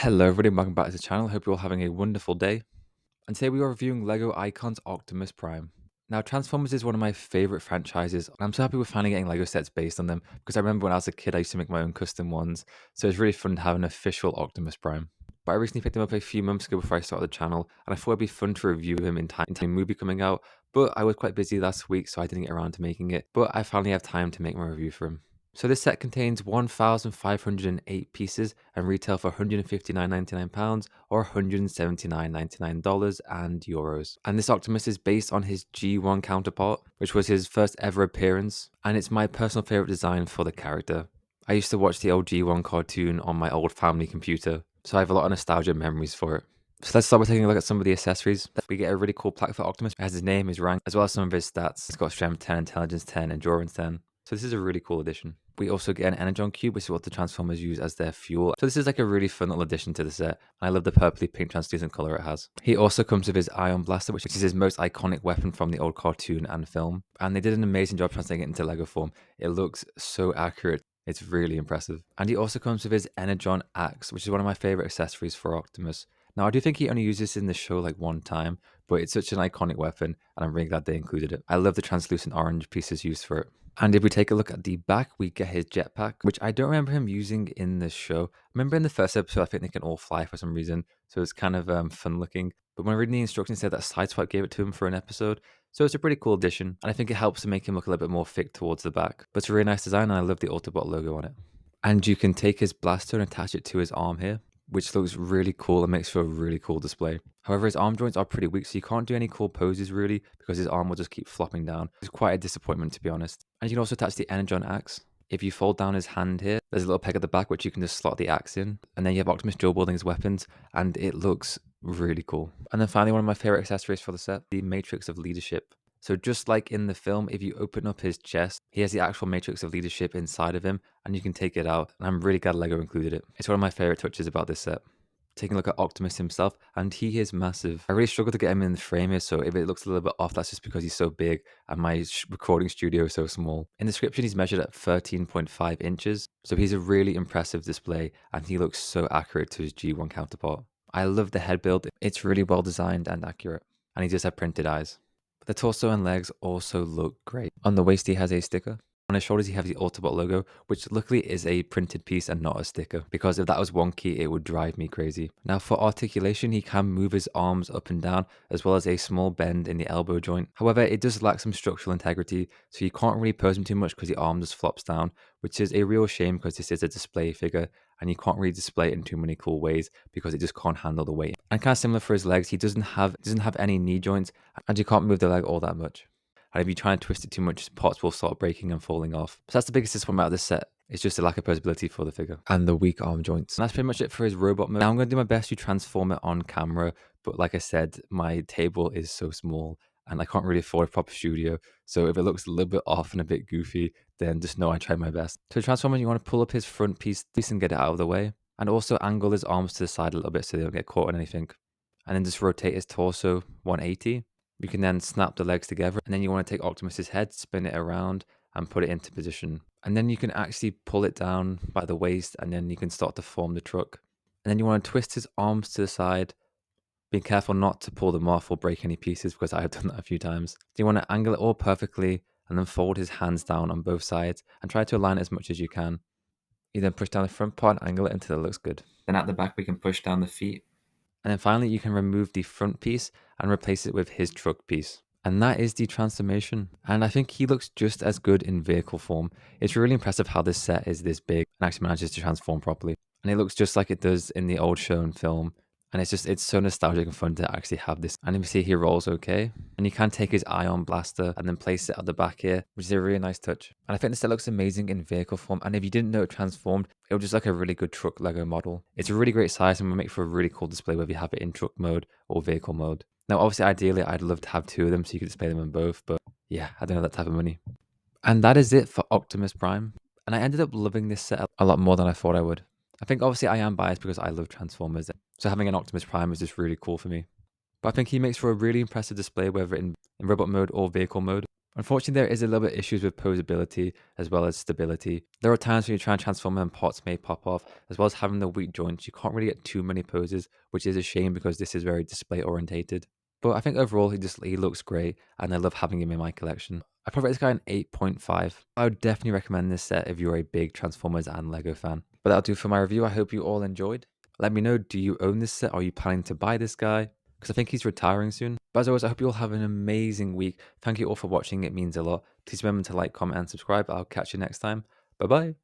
Hello everybody, and welcome back to the channel. Hope you're all having a wonderful day. And today we are reviewing LEGO Icons Optimus Prime. Now Transformers is one of my favourite franchises, and I'm so happy we're finally getting LEGO sets based on them, because I remember when I was a kid I used to make my own custom ones, so it's really fun to have an official Optimus Prime. But I recently picked him up a few months ago before I started the channel, and I thought it'd be fun to review him in time to the movie coming out, but I was quite busy last week so I didn't get around to making it, but I finally have time to make my review for him. So this set contains 1,508 pieces and retail for £159.99 or $179.99 and euros. And this Optimus is based on his G1 counterpart, which was his first ever appearance, and it's my personal favourite design for the character. I used to watch the old G1 cartoon on my old family computer, so I have a lot of nostalgia memories for it. So let's start by taking a look at some of the accessories. We get a really cool plaque for Optimus. It has his name, his rank, as well as some of his stats. It's got strength 10, intelligence 10, endurance 10. So this is a really cool addition. We also get an Energon Cube, which is what the Transformers use as their fuel. So this is like a really fun little addition to the set. I love the purpley pink translucent color it has. He also comes with his Ion Blaster, which is his most iconic weapon from the old cartoon and film. And they did an amazing job translating it into Lego form. It looks so accurate. It's really impressive. And he also comes with his Energon Axe, which is one of my favorite accessories for Optimus. Now, I do think he only uses this in the show like one time, but it's such an iconic weapon, and I'm really glad they included it. I love the translucent orange pieces used for it. And if we take a look at the back, we get his jetpack, which I don't remember him using in the show. I remember in the first episode, I think they can all fly for some reason, so it's kind of fun looking. But when reading the instructions, it said that Sideswipe gave it to him for an episode, so it's a pretty cool addition, and I think it helps to make him look a little bit more thick towards the back. But it's a really nice design, and I love the Autobot logo on it. And you can take his blaster and attach it to his arm here, which looks really cool and makes for a really cool display. However, his arm joints are pretty weak, so you can't do any cool poses really, because his arm will just keep flopping down. It's quite a disappointment, to be honest. And you can also attach the Energon Axe. If you fold down his hand here, there's a little peg at the back which you can just slot the axe in. And then you have Optimus dual wielding his weapons, and it looks really cool. And then finally, one of my favorite accessories for the set, the Matrix of Leadership. So just like in the film, if you open up his chest, he has the actual Matrix of Leadership inside of him, and you can take it out. And I'm really glad LEGO included it. It's one of my favorite touches about this set. Taking a look at Optimus himself, and he is massive. I really struggle to get him in the frame here, so if it looks a little bit off, that's just because he's so big and my recording studio is so small. In the description, he's measured at 13.5 inches, so he's a really impressive display, and he looks so accurate to his G1 counterpart. I love the head build. It's really well designed and accurate, and he does have printed eyes. The torso and legs also look great. On the waist, he has a sticker. On his shoulders, he has the Autobot logo, which luckily is a printed piece and not a sticker, because if that was wonky, it would drive me crazy. Now, for articulation, he can move his arms up and down, as well as a small bend in the elbow joint. However, it does lack some structural integrity, so you can't really pose him too much because the arm just flops down, which is a real shame because this is a display figure, and you can't really display it in too many cool ways because it just can't handle the weight. And kind of similar for his legs, he doesn't have any knee joints, and you can't move the leg all that much. And if you try and twist it too much, parts will start breaking and falling off. So that's the biggest disappointment about this set. It's just a lack of posability for the figure and the weak arm joints. And that's pretty much it for his robot mode. Now I'm going to do my best to transform it on camera, but like I said, my table is so small and I can't really afford a proper studio. So if it looks a little bit off and a bit goofy, then just know I tried my best. To transform it, you want to pull up his front piece and get it out of the way. And also angle his arms to the side a little bit so they don't get caught on anything. And then just rotate his torso 180. You can then snap the legs together, and then you want to take Optimus's head, spin it around, and put it into position. And then you can actually pull it down by the waist, and then you can start to form the truck. And then you want to twist his arms to the side, being careful not to pull them off or break any pieces, because I have done that a few times. So you want to angle it all perfectly, and then fold his hands down on both sides, and try to align it as much as you can. You then push down the front part and angle it until it looks good. Then at the back, we can push down the feet. And then finally, you can remove the front piece and replace it with his truck piece. And that is the transformation. And I think he looks just as good in vehicle form. It's really impressive how this set is this big and actually manages to transform properly. And it looks just like it does in the old show and film. And it's so nostalgic and fun to actually have this. And if you see, he rolls okay. And you can take his Ion Blaster and then place it at the back here, which is a really nice touch. And I think this set looks amazing in vehicle form. And if you didn't know it transformed, it was just like a really good truck Lego model. It's a really great size and will make for a really cool display whether you have it in truck mode or vehicle mode. Now, obviously, ideally, I'd love to have two of them so you could display them in both. But yeah, I don't have that type of money. And that is it for Optimus Prime. And I ended up loving this set a lot more than I thought I would. I think obviously I am biased because I love Transformers, so having an Optimus Prime is just really cool for me. But I think he makes for a really impressive display whether in robot mode or vehicle mode. Unfortunately, there is a little bit issues with posability as well as stability. There are times when you try and transform and pots may pop off, as well as having the weak joints. You can't really get too many poses, which is a shame because this is very display orientated. But I think overall he looks great, and I love having him in my collection. I probably rate this guy an 8.5. I would definitely recommend this set if you're a big Transformers and Lego fan. But that'll do for my review. I hope you all enjoyed. Let me know, do you own this set? Are you planning to buy this guy? Because I think he's retiring soon. But as always, I hope you all have an amazing week. Thank you all for watching. It means a lot. Please remember to like, comment, and subscribe. I'll catch you next time. Bye bye.